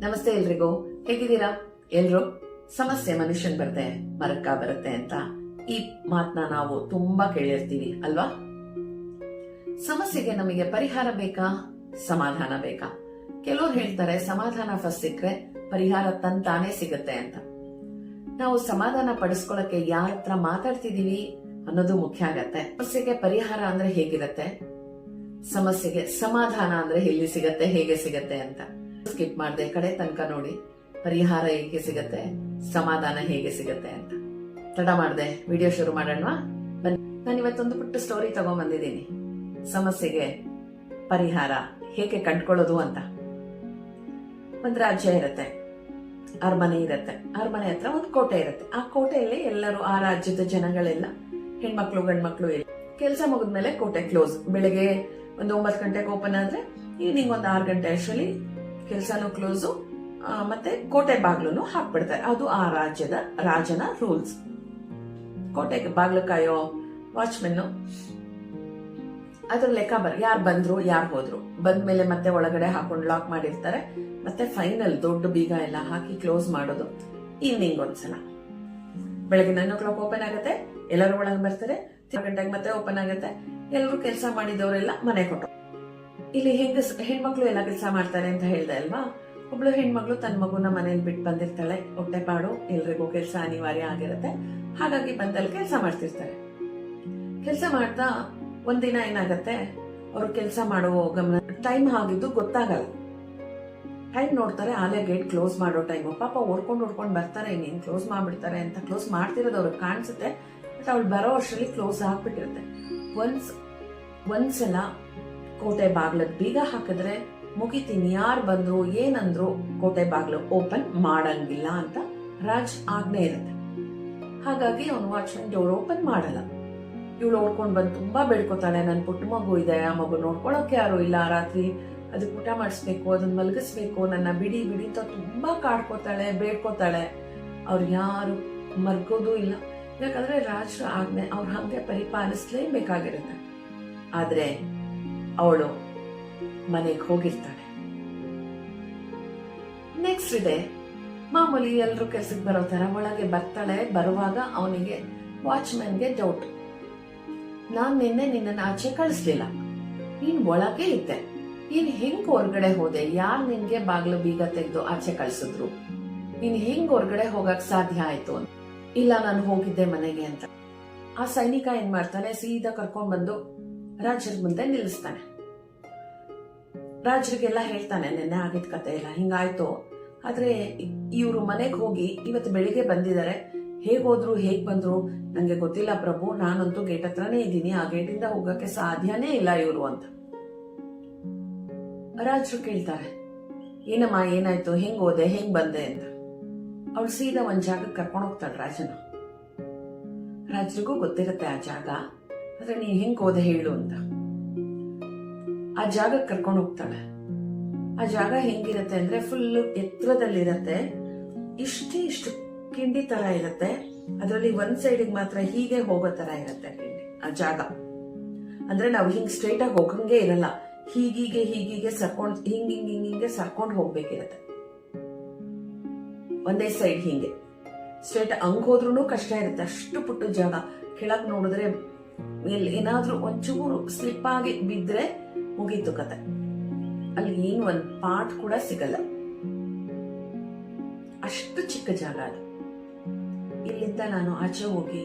ನಮಸ್ತೆ ಎಲ್ರಿಗೂ, ಹೇಗಿದ್ದೀರಾ? ಎಲ್ರು ಸಮಸ್ಯೆ ಮನುಷ್ಯನ್ ಬರುತ್ತೆ ಮರಕ್ಕ ಬರುತ್ತೆ ಅಂತ ಈ ಮಾತನ್ನ ನಾವು ತುಂಬಾ ಕೇಳಿರ್ತೀವಿ ಅಲ್ವಾ? ಸಮಸ್ಯೆಗೆ ನಮಗೆ ಪರಿಹಾರ ಬೇಕಾ, ಸಮಾಧಾನ ಬೇಕಾ? ಕೆಲವ್ರು ಹೇಳ್ತಾರೆ ಸಮಾಧಾನ ಫಸ್ಟ್ ಸಿಕ್ಕರೆ ಪರಿಹಾರ ತಂತಾನೆ ಸಿಗುತ್ತೆ ಅಂತ. ನಾವು ಸಮಾಧಾನ ಪಡಿಸ್ಕೊಳ್ಳಕ್ಕೆ ಯಾರ ಹತ್ರ ಮಾತಾಡ್ತಿದೀವಿ ಅನ್ನೋದು ಮುಖ್ಯ ಆಗತ್ತೆ. ಸಮಸ್ಯೆಗೆ ಪರಿಹಾರ ಅಂದ್ರೆ ಹೇಗಿರತ್ತೆ, ಸಮಸ್ಯೆಗೆ ಸಮಾಧಾನ ಅಂದ್ರೆ ಎಲ್ಲಿ ಸಿಗತ್ತೆ, ಹೇಗೆ ಸಿಗತ್ತೆ ಅಂತ ಸ್ಕಿಪ್ ಮಾಡದೆ ಕಡೆ ತನಕ ನೋಡಿ. ಪರಿಹಾರ ಹೇಗೆ ಸಿಗತ್ತೆ, ಸಮಾಧಾನ ಹೇಗೆ ಸಿಗತ್ತೆ ಅಂತ. ತಡ ಮಾಡದೆ ವಿಡಿಯೋ ಶುರು ಮಾಡೋಣವಾ? ಬನ್ನಿ. ನಾನು ಇವತ್ತೊಂದು ಪುಟ್ಟ ಸ್ಟೋರಿ ತಗೊಂಡ್ ಬಂದಿದ್ದೀನಿ, ಸಮಸ್ಯೆಗೆ ಪರಿಹಾರ ಹೇಗೆ ಕಂಡ್ಕೊಳ್ಳೋದು ಅಂತ. ಒಂದ್ ರಾಜ್ಯ ಇರತ್ತೆ, ಅರಮನೆ ಇರತ್ತೆ. ಅರಮನೆ ಹತ್ರ ಒಂದು ಕೋಟೆ ಇರತ್ತೆ. ಆ ಕೋಟೆಯಲ್ಲಿ ಎಲ್ಲರೂ, ಆ ರಾಜ್ಯದ ಜನಗಳೆಲ್ಲ, ಹೆಣ್ಮಕ್ಳು ಗಂಡ್ಮಕ್ಳು ಇಲ್ಲ. ಕೆಲಸ ಮುಗಿದ್ಮೇಲೆ ಕೋಟೆ ಕ್ಲೋಸ್. ಬೆಳಗ್ಗೆ ಒಂದು 9 ಗಂಟೆಗೆ ಓಪನ್ ಆದ್ರೆ ಈವ್ನಿಂಗ್ ಒಂದು 6 ಗಂಟೆ ಅಷ್ಟರಲ್ಲಿ ಕೆಲಸನೂ ಕ್ಲೋಸು, ಮತ್ತೆ ಕೋಟೆ ಬಾಗ್ಲೂ ಹಾಕ್ಬಿಡ್ತಾರೆ. ಅದು ಆ ರಾಜ್ಯದ ರಾಜನ ರೂಲ್ಸ್. ಕೋಟೆಗೆ ಬಾಗ್ಲು ಕಾಯೋ ವಾಚ್ಮೆನ್ ಅದ್ರ ಲೆಕ್ಕ ಯಾರು ಬಂದ್ರು ಯಾರು ಹೋದ್ರು, ಬಂದ್ಮೇಲೆ ಮತ್ತೆ ಒಳಗಡೆ ಹಾಕೊಂಡು ಲಾಕ್ ಮಾಡಿರ್ತಾರೆ. ಮತ್ತೆ ಫೈನಲ್ ದೊಡ್ಡ ಬೀಗ ಎಲ್ಲ ಹಾಕಿ ಕ್ಲೋಸ್ ಮಾಡೋದು ಈವ್ನಿಂಗ್ ಒಂದ್ಸಲ. ಬೆಳಗ್ಗೆ 9 o'clock ಓಪನ್ ಆಗುತ್ತೆ, ಎಲ್ಲರೂ ಒಳಗೆ ಬರ್ತಾರೆ. 3 ಗಂಟೆಗೆ ಮತ್ತೆ ಓಪನ್ ಆಗುತ್ತೆ. ಎಲ್ಲರೂ ಕೆಲಸ ಮಾಡಿದವರೆಲ್ಲ ಮನೆ ಕೊಟ್ಟು. ಇಲ್ಲಿ ಹೆಣ್ಮಕ್ಳು ಎಲ್ಲ ಕೆಲಸ ಮಾಡ್ತಾರೆ ಅಂತ ಹೇಳ್ದೆ ಅಲ್ವಾ? ಒಬ್ಳು ಹೆಣ್ಮಕ್ಳು ತನ್ನ ಮಗುನ ಮನೇಲಿ ಬಿಟ್ಟು ಬಂದಿರ್ತಾಳೆ. ಹೊಟ್ಟೆಪಾಡು, ಎಲ್ರಿಗೂ ಕೆಲಸ ಅನಿವಾರ್ಯ ಆಗಿರುತ್ತೆ. ಹಾಗಾಗಿ ಬಂದಲ್ಲಿ ಕೆಲಸ ಮಾಡ್ತಿರ್ತಾರೆ. ಕೆಲಸ ಮಾಡ್ತಾ ಒಂದಿನ ಏನಾಗತ್ತೆ, ಅವ್ರು ಕೆಲಸ ಮಾಡೋ ಗಮನ ಟೈಮ್ ಆಗಿದ್ದು ಗೊತ್ತಾಗಲ್ಲ. ಟೈಮ್ ನೋಡ್ತಾರೆ, ಆಲೇ ಗೇಟ್ ಕ್ಲೋಸ್ ಮಾಡೋ ಟೈಮು. ಪಾಪ ಓಡ್ಕೊಂಡು ಬರ್ತಾರೆ, ಇನ್ನೇನು ಕ್ಲೋಸ್ ಮಾಡ್ಬಿಡ್ತಾರೆ ಅಂತ. ಕ್ಲೋಸ್ ಮಾಡ್ತಿರೋದು ಅವ್ರಿಗೆ ಕಾಣಿಸುತ್ತೆ, ಬಟ್ ಅವಳು ಬರೋ ವರ್ಷದಲ್ಲಿ ಕ್ಲೋಸ್ ಆಗ್ಬಿಟ್ಟಿರುತ್ತೆ. ಒಂದ್ಸಲ ಕೋಟೆ ಬಾಗ್ಲದ್ ಬೀಗ ಹಾಕಿದ್ರೆ ಮುಗಿತೀನಿ, ಯಾರು ಬಂದ್ರು ಏನಂದ್ರು ಕೋಟೆ ಬಾಗ್ಲು ಓಪನ್ ಮಾಡಂಗಿಲ್ಲ ಅಂತ ರಾಜ್ ಆಜ್ಞೆ ಇರುತ್ತೆ. ಹಾಗಾಗಿ ಅವನು ವಾಚ್ಮನ್ ಡೋರ್ ಓಪನ್ ಮಾಡಲ್ಲ. ಇವಳು ಓಡ್ಕೊಂಡ್ ಬಂದು ತುಂಬಾ ಬೇಡ್ಕೋತಾಳೆ, ನನ್ ಪುಟ್ಟ ಮಗು ಇದೆ, ಆ ಮಗು ನೋಡ್ಕೊಳಕ್ಕೆ ಯಾರು ಇಲ್ಲ, ರಾತ್ರಿ ಅದಕ್ಕೆ ಊಟ ಮಾಡಿಸ್ಬೇಕು, ಅದನ್ನ ಮಲಗಿಸ್ಬೇಕು, ನನ್ನ ಬಿಡಿ ಬಿಡಿ ಅಂತ ತುಂಬಾ ಕಾಡ್ಕೋತಾಳೆ, ಬೇಡ್ಕೋತಾಳೆ. ಅವ್ರು ಯಾರು ಮರ್ಗೋದು ಇಲ್ಲ, ಯಾಕಂದ್ರೆ ರಾಜರ ಆಜ್ಞೆ ಅವ್ರು ಹಂಗೆ ಪರಿಪಾಲಿಸ್ಲೇಬೇಕಾಗಿರುತ್ತೆ. ಆದ್ರೆ ಅವಳು ಮನೆಗೆ ಹೋಗಿರ್ತಾಳೆ. ನೆಕ್ಸ್ಟ್ ಡೇ ಮಾಮೂಲಿ ಎಲ್ರು ಕೆಲ್ಸಕ್ಕೆ ಬರೋ ತರ ಒಳಗೆ ಬರ್ತಾಳೆ. ಬರುವಾಗ ಅವನಿಗೆ, ವಾಚ್ಮನ್ಗೆ ಡೌಟ್, ನಾನ್ ನಿನ್ನನ್ನು ಆಚೆ ಕಳಿಸ್ಲಿಲ್ಲ, ನೀನ್ ಒಳಗೆ ಇದ್ದೆ, ನೀನ್ ಹೆಂಗ್ ಹೊರಗಡೆ ಹೋದೆ, ಯಾರ್ ನಿನ್ಗೆ ಬಾಗ್ಲು ಬೀಗ ತೆಗೆದು ಆಚೆ ಕಳ್ಸಿದ್ರು, ನೀನ್ ಹೆಂಗ್ ಹೊರಗಡೆ ಹೋಗಕ್ ಸಾಧ್ಯ ಆಯ್ತು ಅಂತ. ಇಲ್ಲ, ನಾನು ಹೋಗಿದ್ದೆ ಮನೆಗೆ ಅಂತ. ಆ ಸೈನಿಕ ಏನ್ ಮಾಡ್ತಾನೆ, ಸೀದಾ ಕರ್ಕೊಂಡ್ ಬಂದು ರಾಜರ ಮುಂದೆ ನಿಲ್ಲಿಸ್ತಾನೆ. ರಾಜರಿಗೆಲ್ಲ ಹೇಳ್ತಾನೆ, ನೆನ್ನೆ ಆಗಿದ್ ಕತೆ ಎಲ್ಲ ಹಿಂಗಾಯ್ತು, ಆದ್ರೆ ಇವ್ರು ಮನೆಗೆ ಹೋಗಿ ಇವತ್ತು ಬೆಳಿಗ್ಗೆ ಬಂದಿದ್ದಾರೆ, ಹೇಗೋದ್ರು ಹೇಗ್ ಬಂದ್ರು ನಂಗೆ ಗೊತ್ತಿಲ್ಲ ಪ್ರಭು, ನಾನಂತೂ ಗೇಟ್ ಹತ್ರನೇ ಇದ್ದೀನಿ, ಆ ಗೇಟಿಂದ ಹೋಗಕ್ಕೆ ಸಾಧ್ಯನೇ ಇಲ್ಲ ಇವ್ರು ಅಂತ. ರಾಜರು ಕೇಳ್ತಾರೆ, ಏನಮ್ಮ ಏನಾಯ್ತು, ಹೆಂಗ್ ಹೋದೆ, ಹೆಂಗ್ ಬಂದೆ ಅಂತ. ಅವಳು ಸೀದಾ ಒಂದ್ ಜಾಗಕ್ಕೆ ಕರ್ಕೊಂಡು ಹೋಗ್ತಾಳೆ ರಾಜನ. ರಾಜರಿಗೂ ಗೊತ್ತಿರುತ್ತೆ ಆ ಜಾಗ, ಆದ್ರೆ ನೀನ್ ಹೆಂಗ್ ಹೋದೆ ಹೇಳು ಅಂತ. ಆ ಜಾಗಕ್ಕೆ ಕರ್ಕೊಂಡು ಹೋಗ್ತಾಳೆ. ಆ ಜಾಗ ಹೆಂಗಿರತ್ತೆ ಅಂದ್ರೆ ಫುಲ್ ಎತ್ತರದಲ್ಲಿರತ್ತೆ, ಇಷ್ಟು ಕಿಂಡಿ ತರ ಇರತ್ತೆ. ಅದರಲ್ಲಿ ಒಂದ್ ಸೈಡಿಗೆ ಮಾತ್ರ ಹೀಗೆ ಹೋಗೋ ತರ ಇರತ್ತೆ ಕಿಂಡಿ. ಆ ಜಾಗ ಅಂದ್ರೆ ನಾವು ಹಿಂಗ್ ಸ್ಟ್ರೈಟ್ ಆಗಿ ಹೋಗಂಗೆ ಇರಲ್ಲ, ಹೀಗೀಗೆ ಸರ್ಕೊಂಡ್ ಹಿಂಗೆ ಸರ್ಕೊಂಡ್ ಹೋಗ್ಬೇಕಿರತ್ತೆ. ಒಂದೇ ಸೈಡ್ ಹಿಂಗೆ ಸ್ಟ್ರೈಟ್ ಹಂಗ್ ಹೋದ್ರೂ ಕಷ್ಟ ಇರುತ್ತೆ. ಅಷ್ಟು ಪುಟ್ಟು ಜಾಗ. ಕೆಳಗ್ ನೋಡಿದ್ರೆ ಏನಾದ್ರೂ ಒಂಚೂರು ಸ್ಲಿಪ್ ಆಗಿ ಬಿದ್ರೆ ಮುಗೀತು ಕತೆ. ಅಲ್ಲಿ ಏನು ಒಂದ್ ಪಾರ್ಟ್ ಕೂಡ ಸಿಗಲ್ಲ, ಅಷ್ಟು ಚಿಕ್ಕ ಜಾಗ ಅದು. ಇಲ್ಲಿಂದ ನಾನು ಆಚೆ ಹೋಗಿ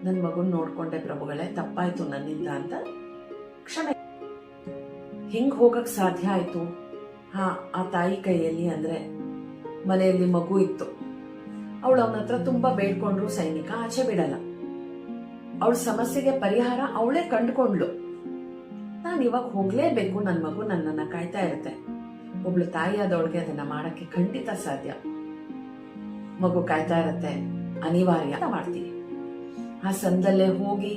ನನ್ ಮಗುನ್ ನೋಡ್ಕೊಂಡೆ ಪ್ರಭುಗಳೇ, ತಪ್ಪಾಯ್ತು ನನ್ನಿಂದ ಅಂತ ಕ್ಷಮೆ. ಹೆಂಗ್ ಹೋಗಕ್ ಸಾಧ್ಯ ಆಯ್ತು? ಆ ತಾಯಿ ಕೈಯಲ್ಲಿ, ಅಂದ್ರೆ ಮನೆಯಲ್ಲಿ ಮಗು ಇತ್ತು. ಅವಳು ಅವನ ಹತ್ರ ತುಂಬಾ ಬೇಡ್ಕೊಂಡ್ರು ಸೈನಿಕ ಆಚೆ ಬಿಡಲ್ಲ. ಅವಳ ಸಮಸ್ಯೆಗೆ ಪರಿಹಾರ ಅವಳೇ ಕಂಡುಕೊಂಡ್ಲು. ನಾನು ಇವಾಗ ಹೋಗ್ಲೇಬೇಕು, ನನ್ ಮಗು ನನ್ನನ್ನ ಕಾಯ್ತಾ ಇರುತ್ತೆ. ಒಬ್ಳು ತಾಯಿ ಆದವಳಿಗೆ ಅದನ್ನ ಮಾಡಕ್ಕೆ ಖಂಡಿತ ಸಾಧ್ಯ. ಮಗು ಕಾಯ್ತಾ ಇರತ್ತೆ, ಅನಿವಾರ್ಯ ಮಾಡ್ತೀನಿ. ಆ ಸಂದಲ್ಲೇ ಹೋಗಿ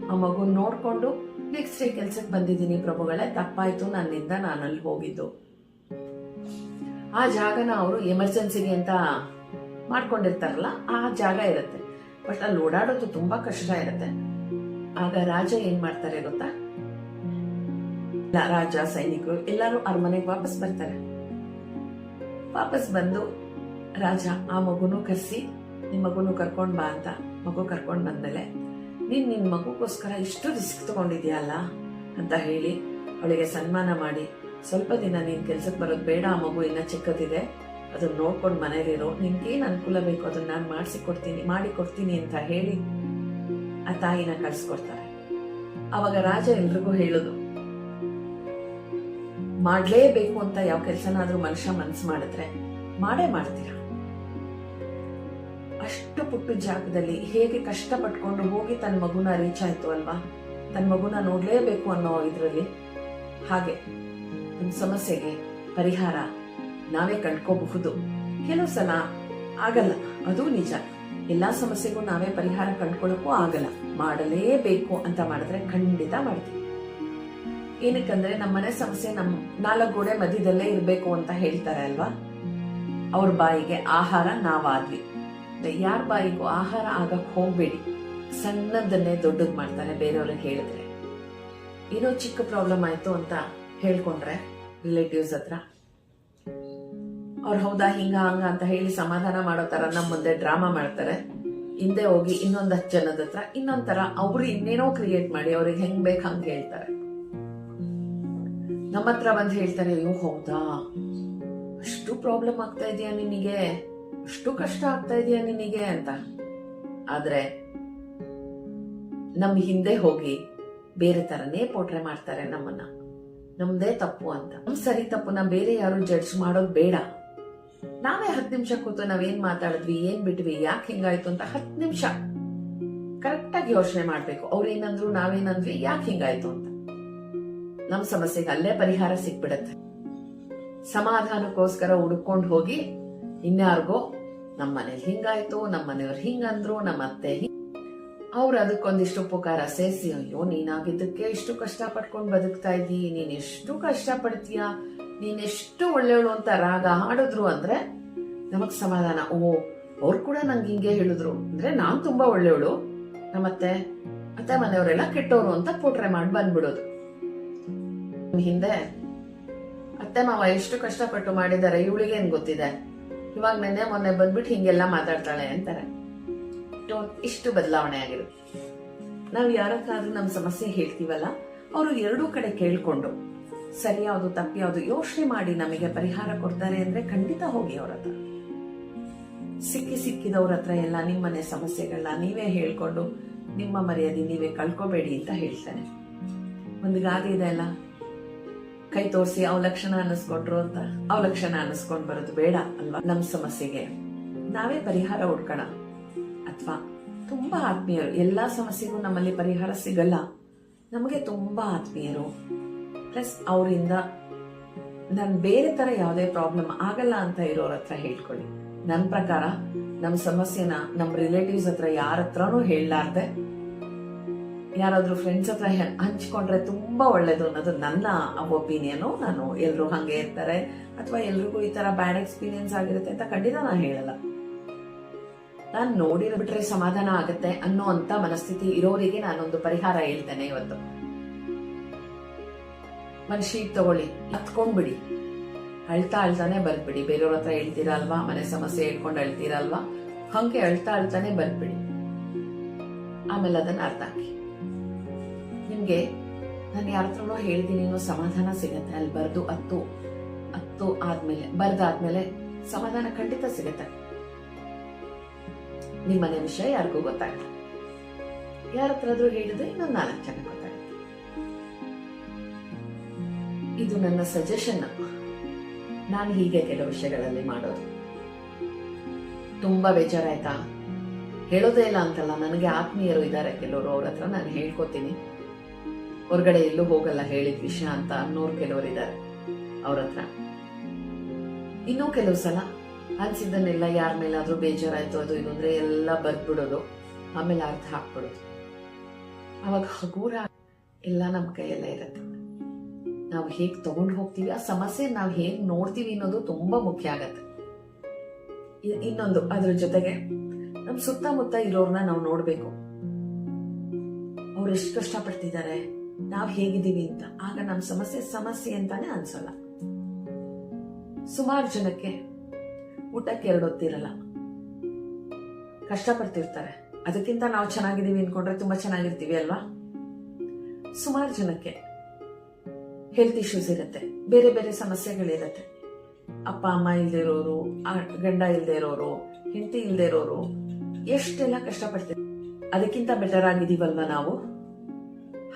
ಆ ಮಗು ನೋಡ್ಕೊಂಡು ನೆಕ್ಸ್ಟ್ ಡೇ ಕೆಲ್ಸಕ್ಕೆ ಬಂದಿದ್ದೀನಿ ಪ್ರಭುಗಳೇ, ತಪ್ಪಾಯ್ತು ನನ್ನಿಂದ, ನಾನಲ್ಲಿ ಹೋಗಿದ್ದು. ಆ ಜಾಗನ ಅವರು ಎಮರ್ಜೆನ್ಸಿಗೆ ಅಂತ ಮಾಡ್ಕೊಂಡಿರ್ತಾರಲ್ಲ, ಆ ಜಾಗ ಇರುತ್ತೆ. ಬಟ್ ಅಲ್ಲಿ ಓಡಾಡೋದು ತುಂಬಾ ಕಷ್ಟ ಇರುತ್ತೆ. ಆಗ ರಾಜ ಏನ್ ಮಾಡ್ತಾರೆ ಗೊತ್ತಾ? ರಾಜ, ಸೈನಿಕರು ಎಲ್ಲರೂ ಅರಮನೆಗೆ ವಾಪಸ್ ಬರ್ತಾರೆ. ವಾಪಸ್ ಬಂದು ರಾಜ ಆ ಮಗುನು ಕರೆಸಿ ನಿಮ್ ಮಗುನು ಕರ್ಕೊಂಡ್ ಬಾ ಅಂತ ಮಗು ಕರ್ಕೊಂಡ್ ಬಂದ್ಮೇಲೆ ನಿನ್ ಮಗುಗೋಸ್ಕರ ಇಷ್ಟು ರಿಸ್ಕ್ ತಗೊಂಡಿದ್ಯಲ್ಲ ಅಂತ ಹೇಳಿ ಅವಳಿಗೆ ಸನ್ಮಾನ ಮಾಡಿ, ಸ್ವಲ್ಪ ದಿನ ನೀನ್ ಕೆಲ್ಸಕ್ಕೆ ಬರೋದು ಬೇಡ, ಆ ಮಗು ಇನ್ನ ಚಿಕ್ಕದಿದೆ, ಅದನ್ನ ನೋಡ್ಕೊಂಡು ಮನೇಲಿರೋ, ನಿನ್ಗೇನ್ ಅನುಕೂಲ ಬೇಕು ಅದನ್ನ ನಾನು ಮಾಡಿ ಕೊಡ್ತೀನಿ ಅಂತ ಹೇಳಿ ಆ ತಾಯಿನ ಕಳ್ಸಿಕೊಡ್ತಾರೆ. ಅವಾಗ ರಾಜ ಎಲ್ರಿಗೂ ಹೇಳುದು, ಮಾಡ್ಲೇಬೇಕು ಅಂತ ಯಾವ ಕೆಲ್ಸನಾದ್ರೂ ಮನುಷ್ಯ ಮನ್ಸು ಮಾಡಿದ್ರೆ ಮಾಡೇ ಮಾಡ್ತೀರ. ಅಷ್ಟು ಪುಟ್ಟ ಜಾಗದಲ್ಲಿ ಹೇಗೆ ಕಷ್ಟ ಪಟ್ಕೊಂಡು ಹೋಗಿ ತನ್ನ ಮಗುನ ರೀಚ್ ಆಯ್ತು ಅಲ್ವಾ, ತನ್ನ ಮಗುನ ನೋಡ್ಲೇಬೇಕು ಅನ್ನೋ ಇದ್ರಲ್ಲಿ. ಹಾಗೆ ನಮ್ಮ ಸಮಸ್ಯೆಗೆ ಪರಿಹಾರ ನಾವೇ ಕಂಡ್ಕೋಬಹುದು. ಕೆಲವು ಸಲ ಆಗಲ್ಲ, ಅದು ನಿಜ. ಎಲ್ಲಾ ಸಮಸ್ಯೆಗೂ ನಾವೇ ಪರಿಹಾರ ಕಂಡ್ಕೊಳ್ಳೋಕ್ಕೂ ಆಗಲ್ಲ. ಮಾಡಲೇಬೇಕು ಅಂತ ಮಾಡಿದ್ರೆ ಖಂಡಿತ ಮಾಡ್ತೀವಿ. ಏನಕ್ಕಂದ್ರೆ ನಮ್ಮನೆ ಸಮಸ್ಯೆ ನಮ್ 4 ಗೋಡೆ ಮಧ್ಯದಲ್ಲೇ ಇರ್ಬೇಕು ಅಂತ ಹೇಳ್ತಾರೆ ಅಲ್ವಾ. ಅವ್ರ ಬಾಯಿಗೆ ಆಹಾರ ನಾವಾದ್ವಿ. ಯಾರ ಬಾಯಿಗೂ ಆಹಾರ ಆಗಕ್ ಹೋಗ್ಬೇಡಿ. ಸಣ್ಣದನ್ನೇ ದೊಡ್ಡದ್ ಮಾಡ್ತಾನೆ ಬೇರೆಯವ್ರಿಗೆ ಹೇಳಿದ್ರೆ. ಏನೋ ಚಿಕ್ಕ ಪ್ರಾಬ್ಲಮ್ ಆಯ್ತು ಅಂತ ಹೇಳ್ಕೊಂಡ್ರೆ ರಿಲೇಟಿವ್ಸ್ ಹತ್ರ, ಅವ್ರು ಹೌದಾ ಹಿಂಗ ಹಂಗ ಅಂತ ಹೇಳಿ ಸಮಾಧಾನ ಮಾಡೋ ತರ ನಮ್ಮ ಮುಂದೆ ಡ್ರಾಮಾ ಮಾಡ್ತಾರೆ. ಹಿಂದೆ ಹೋಗಿ ಇನ್ನೊಂದ್ 10 ಜನದ ಹತ್ರ ಇನ್ನೊಂದ್ ತರ ಅವ್ರು ಇನ್ನೇನೋ ಕ್ರಿಯೇಟ್ ಮಾಡಿ ಅವ್ರಿಗೆ ಹೆಂಗ್ ಬೇಕು ಹಂಗ ಹೇಳ್ತಾರೆ. ನಮ್ಮ ಹತ್ರ ಬಂದು ಹೇಳ್ತಾರೆ, ಅಯ್ಯೋ ಹೌದಾ ಅಷ್ಟು ಪ್ರಾಬ್ಲಮ್ ಆಗ್ತಾ ಇದೆಯಾ ನಿನಗೆ, ಅಷ್ಟು ಕಷ್ಟ ಆಗ್ತಾ ಇದೆಯಾ ನಿನಗೆ ಅಂತ. ಆದ್ರೆ ನಮ್ ಹಿಂದೆ ಹೋಗಿ ಬೇರೆ ತರನೇ ಪೋಟ್ರೆ ಮಾಡ್ತಾರೆ ನಮ್ಮನ್ನ, ನಮ್ದೇ ತಪ್ಪು ಅಂತ. ನಮ್ ಸರಿ ತಪ್ಪುನ ಬೇರೆ ಯಾರು ಜಡ್ಜ್ ಮಾಡೋದ್ ಬೇಡ. ನಾವೇ 10 ನಿಮಿಷ ಕೂತು ನಾವೇನ್ ಮಾತಾಡಿದ್ವಿ, ಏನ್ ಬಿಟ್ವಿ, ಯಾಕೆ ಹಿಂಗಾಯ್ತು ಅಂತ 10 ನಿಮಿಷ ಕರೆಕ್ಟ್ ಆಗಿ ಯೋಚನೆ ಮಾಡ್ಬೇಕು. ಅವ್ರೇನಂದ್ರು ನಾವೇನಂದ್ವಿ, ಯಾಕೆ ಹಿಂಗಾಯ್ತು ಅಂತ. ನಮ್ ಸಮಸ್ಯೆಗೆ ಅಲ್ಲೇ ಪರಿಹಾರ ಸಿಕ್ಬಿಡತ್ತೆ. ಸಮಾಧಾನಕ್ಕೋಸ್ಕರ ಹುಡ್ಕೊಂಡು ಹೋಗಿ ಇನ್ಯಾರಿಗೋ ನಮ್ಮ ಮನೇಲಿ ಹಿಂಗಾಯ್ತು, ನಮ್ಮ ಮನೆಯವ್ರು ಹಿಂಗಂದ್ರು, ನಮ್ಮ ಅತ್ತೆ ಅವ್ರು ಅದಕ್ಕೊಂದಿಷ್ಟು ಉಪಕಾರ ಸೇರಿಸಿ, ಅಯ್ಯೋ ನೀನಾಗಿದ್ದಕ್ಕೆ ಇಷ್ಟು ಕಷ್ಟ ಪಟ್ಕೊಂಡು ಬದುಕ್ತಾ ಇದ್ದೀ, ನೀನ್ ಎಷ್ಟು ಕಷ್ಟ ಪಡ್ತೀಯ, ನೀನ್ ಎಷ್ಟು ಒಳ್ಳೆಯವಳು ಅಂತ ರಾಗ ಹಾಡಿದ್ರು ಅಂದ್ರೆ ನಮಗ್ ಸಮಾಧಾನ. ಓ ಅವ್ರು ಕೂಡ ನಂಗೆ ಹಿಂಗೆ ಹೇಳಿದ್ರು ಅಂದ್ರೆ ನಾನ್ ತುಂಬಾ ಒಳ್ಳೆಯವಳು, ನಮ್ಮತ್ತೆ ಅತ್ತೆ ಮನೆಯವರೆಲ್ಲ ಕೆಟ್ಟವ್ರು ಅಂತ ಪೋಟ್ರೆ ಮಾಡಿ ಬಂದ್ಬಿಡೋದು. ಹಿಂದೆ ಅತ್ತೆ ಮಾವ ಎಷ್ಟು ಕಷ್ಟಪಟ್ಟು ಮಾಡಿದ್ದಾರೆ, ಇವಳಿಗೆ ಏನ್ ಗೊತ್ತಿದೆ, ಇವಾಗ ನೆನ್ನೆ ಮೊನ್ನೆ ಬಂದ್ಬಿಟ್ಟು ಹಿಂಗೆಲ್ಲ ಮಾತಾಡ್ತಾಳೆ ಅಂತಾರೆ. ಇಷ್ಟು ಬದಲಾವಣೆ ಆಗಿರುತ್ತೆ. ನಾವ್ ಯಾರಕ್ಕಾದ್ರೂ ನಮ್ ಸಮಸ್ಯೆ ಹೇಳ್ತೀವಲ್ಲ, ಅವರು ಎರಡೂ ಕಡೆ ಕೇಳ್ಕೊಂಡು ಸರಿ ಯಾವ್ದು ತಪ್ಪು ಯಾವ್ದು ಯೋಚನೆ ಮಾಡಿ ನಮಗೆ ಪರಿಹಾರ ಕೊಡ್ತಾರೆ ಅಂದ್ರೆ ಖಂಡಿತ ಹೋಗಿ ಅವ್ರ ಹತ್ರ. ಸಿಕ್ಕಿದವ್ರ ಹತ್ರ ಎಲ್ಲ ನಿಮ್ಮನೆ ಸಮಸ್ಯೆಗಳನ್ನ ನೀವೇ ಹೇಳ್ಕೊಂಡು ನಿಮ್ಮ ಮರ್ಯಾದೆ ನೀವೇ ಕಳ್ಕೋಬೇಡಿ ಅಂತ ಹೇಳ್ತಾನೆ. ಒಂದು ಗಾದೆ ಇದೆ ಅಲ್ಲ, ಕೈ ತೋರಿಸಿ ಅವಲಕ್ಷಣ ಅನ್ನಿಸ್ಕೊಂಡ್ರು ಅಂತ. ಅವಲಕ್ಷಣ ಅನ್ನಿಸ್ಕೊಂಡ್ ಬರೋದು ಬೇಡ ಅಲ್ವಾ. ನಮ್ ಸಮಸ್ಯೆಗೆ ನಾವೇ ಪರಿಹಾರ ಹುಡ್ಕೋಣ. ಅಥವಾ ತುಂಬಾ ಆತ್ಮೀಯರು, ಎಲ್ಲಾ ಸಮಸ್ಯೆಗೂ ನಮ್ಮಲ್ಲಿ ಪರಿಹಾರ ಸಿಗಲ್ಲ, ನಮಗೆ ತುಂಬಾ ಆತ್ಮೀಯರು ಪ್ಲಸ್ ಅವರಿಂದ ನನ್ ಬೇರೆ ತರ ಯಾವುದೇ ಪ್ರಾಬ್ಲಮ್ ಆಗಲ್ಲ ಅಂತ ಇರೋರ ಹತ್ರ ಹೇಳ್ಕೊಳ್ಳಿ. ನನ್ ಪ್ರಕಾರ ನಮ್ ಸಮಸ್ಯೆನ ನಮ್ ರಿಲೇಟಿವ್ಸ್ ಹತ್ರ ಯಾರ ಹತ್ರನೂ ಹೇಳಲಾರ್ದೆ ಯಾರಾದ್ರೂ ಫ್ರೆಂಡ್ಸ್ ಹತ್ರ ಹಂಚ್ಕೊಂಡ್ರೆ ತುಂಬಾ ಒಳ್ಳೇದು ಅನ್ನೋದು ನನ್ನ ಒಪಿನಿಯನು. ನಾನು ಎಲ್ರು ಹಂಗೆ ಇರ್ತಾರೆ ಅಥವಾ ಎಲ್ರಿಗೂ ಈ ತರ ಬ್ಯಾಡ್ ಎಕ್ಸ್ಪೀರಿಯನ್ಸ್ ಆಗಿರುತ್ತೆ ಅಂತ ಖಂಡಿತ ನಾನು ಹೇಳಲ್ಲ. ನಾನ್ ನೋಡಿರ್ಬಿಟ್ರೆ ಸಮಾಧಾನ ಆಗತ್ತೆ ಅನ್ನೋ ಅಂತ ಮನಸ್ಥಿತಿ ಇರೋರಿಗೆ ನಾನೊಂದು ಪರಿಹಾರ ಹೇಳ್ತೇನೆ ಇವತ್ತು. ಒಂದ್ ಶೀಟ್ ತಗೊಳ್ಳಿ, ಹತ್ಕೊಂಡ್ಬಿಡಿ, ಅಳ್ತಾನೆ ಬರ್ಬಿಡಿ. ಬೇರೆಯವ್ರ ಹತ್ರ ಹೇಳ್ತೀರಾ ಅಲ್ವಾ, ಮನೆ ಸಮಸ್ಯೆ ಹೇಳ್ಕೊಂಡು ಅಳ್ತೀರಾ ಅಲ್ವಾ, ಹಂಗೆ ಅಳ್ತಾನೆ ಬರ್ಬಿಡಿ. ಆಮೇಲೆ ಅದನ್ನ ಅರ್ಥ ಹಾಕಿ. ನಿಮ್ಗೆ ನಾನು ಯಾರ ಹತ್ರನೋ ಹೇಳ್ತೀನಿ ಅನ್ನೋ ಸಮಾಧಾನ ಸಿಗತ್ತೆ. ಅಲ್ಲಿ ಹತ್ತು ಆದ್ಮೇಲೆ ಬರ್ದಾದ್ಮೇಲೆ ಸಮಾಧಾನ ಖಂಡಿತ ಸಿಗತ್ತೆ. ನಿಮ್ಮನೆ ವಿಷಯ ಯಾರಿಗೂ ಗೊತ್ತಾಗಲ್ಲ. ಯಾರ ಹತ್ರ ಹೇಳಿದ್ರೆ ಇನ್ನೊಂದು 4 ಜನ ಗೊತ್ತಾಗುತ್ತೆ. ಇದು ನನ್ನ ಸಜೆಷನ್. ನಾನು ಹೀಗೆ ಕೆಲವು ವಿಷಯಗಳಲ್ಲಿ ಮಾಡೋದು. ತುಂಬಾ ಬೇಜಾರಾಯ್ತಾ, ಹೇಳೋದೇ ಇಲ್ಲ ಅಂತಲ್ಲ, ನನಗೆ ಆತ್ಮೀಯರು ಇದ್ದಾರೆ ಕೆಲವರು, ಅವ್ರ ಹತ್ರ ನಾನು ಹೇಳ್ಕೊತೀನಿ. ಹೊರಗಡೆ ಎಲ್ಲೂ ಹೋಗಲ್ಲ ಹೇಳಿದ ವಿಷಯ ಅಂತ ಅನ್ನೋರು ಕೆಲವರು ಇದ್ದಾರೆ ಅವ್ರ ಹತ್ರ. ಇನ್ನೂ ಕೆಲವು ಸಲ ಅನ್ಸಿದ್ದನ್ನೆಲ್ಲ ಯಾರ ಮೇಲಾದ್ರೂ ಬೇಜಾರಾಯ್ತು ಅದು ಇದು ಅಂದ್ರೆ ಎಲ್ಲ ಬರ್ದ್ಬಿಡೋದು, ಆಮೇಲೆ ಅರ್ಥ ಹಾಕ್ಬಿಡೋದು. ಅವಾಗ ಹಗೂರ ಎಲ್ಲ ನಮ್ ಕೈಯಲ್ಲೇ ಇರತ್ತೆ. ನಾವು ಹೇಗ್ ತಗೊಂಡು ಹೋಗ್ತೀವಿ, ಆ ಸಮಸ್ಯೆ ನಾವು ಹೇಗ್ ನೋಡ್ತೀವಿ ಅನ್ನೋದು ತುಂಬಾ ಮುಖ್ಯ ಆಗತ್ತೆ. ಇನ್ನೊಂದು ಅದ್ರ ಜೊತೆಗೆ ನಮ್ ಸುತ್ತಮುತ್ತ ಇರೋರ್ನ ನಾವು ನೋಡ್ಬೇಕು. ಅವ್ರು ಎಷ್ಟು ಕಷ್ಟಪಡ್ತಿದ್ದಾರೆ, ನಾವ್ ಹೇಗಿದ್ದೀವಿ ಅಂತ. ಆಗ ನಮ್ ಸಮಸ್ಯೆ ಅಂತಾನೆ ಅನ್ಸಲ್ಲ. ಸುಮಾರು ಜನಕ್ಕೆ ಊಟಕ್ಕೆ 2 ಹೊತ್ತಿರಲ್ಲ, ಕಷ್ಟಪಡ್ತಿರ್ತಾರೆ. ಅದಕ್ಕಿಂತ ನಾವು ಚೆನ್ನಾಗಿದ್ದೀವಿ ಅನ್ಕೊಂಡ್ರೆ ತುಂಬಾ ಚೆನ್ನಾಗಿರ್ತೀವಿ ಅಲ್ವಾ? ಸುಮಾರು ಜನಕ್ಕೆ ಹೆಲ್ತ್ ಇಶ್ಯೂಸ್ ಇರುತ್ತೆ, ಬೇರೆ ಬೇರೆ ಸಮಸ್ಯೆಗಳಿರುತ್ತೆ. ಅಪ್ಪ ಅಮ್ಮ ಇಲ್ದೇ ಇರೋರು, ಗಂಡ ಇಲ್ದೇ ಇರೋರು, ಹೆಂಡತಿ ಇಲ್ದೇ ಇರೋರು ಎಷ್ಟೆಲ್ಲ ಕಷ್ಟಪಡ್ತೀವಿ. ಅದಕ್ಕಿಂತ ಬೆಟರ್ ಆಗಿದೀವಲ್ವಾ ನಾವು?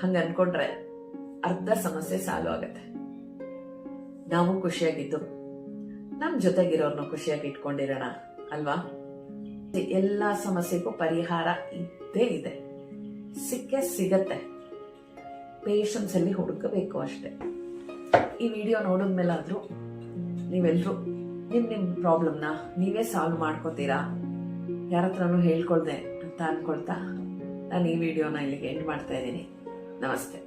ಹಂಗ ಅನ್ಕೊಂಡ್ರೆ ಅರ್ಧ ಸಮಸ್ಯೆ ಸಾಲ್ವ್ ಆಗತ್ತೆ. ನಾವು ಖುಷಿಯಾಗಿದ್ದು ನಮ್ ಜೊತೆಗಿರೋರ್ನ ಖುಷಿಯಾಗಿ ಇಟ್ಕೊಂಡಿರೋಣ ಅಲ್ವಾ? ಎಲ್ಲಾ ಸಮಸ್ಯೆಗೂ ಪರಿಹಾರ ಇದ್ದೇ ಇದೆ, ಸಿಕ್ಕೇ ಸಿಗತ್ತೆ. ಪೇಷನ್ಸ್ ಅಲ್ಲಿ ಹುಡುಕಬೇಕು ಅಷ್ಟೆ. ಈ ವಿಡಿಯೋ ನೋಡಿದ್ಮೇಲಾದ್ರೂ ನೀವೆಲ್ರೂ ನಿಮ್ ಪ್ರಾಬ್ಲಮ್ನ ನೀವೇ ಸಾಲ್ವ್ ಮಾಡ್ಕೋತೀರಾ, ಯಾರ ಹತ್ರನೂ ಹೇಳ್ಕೊಳ್ದೆ ಅಂತ ಅನ್ಕೊಳ್ತಾ ನಾನು ಈ ವಿಡಿಯೋನ ಇಲ್ಲಿಗೆ ಎಂಡ್ ಮಾಡ್ತಾ ಇದ್ದೀನಿ. ನಮಸ್ತೆ.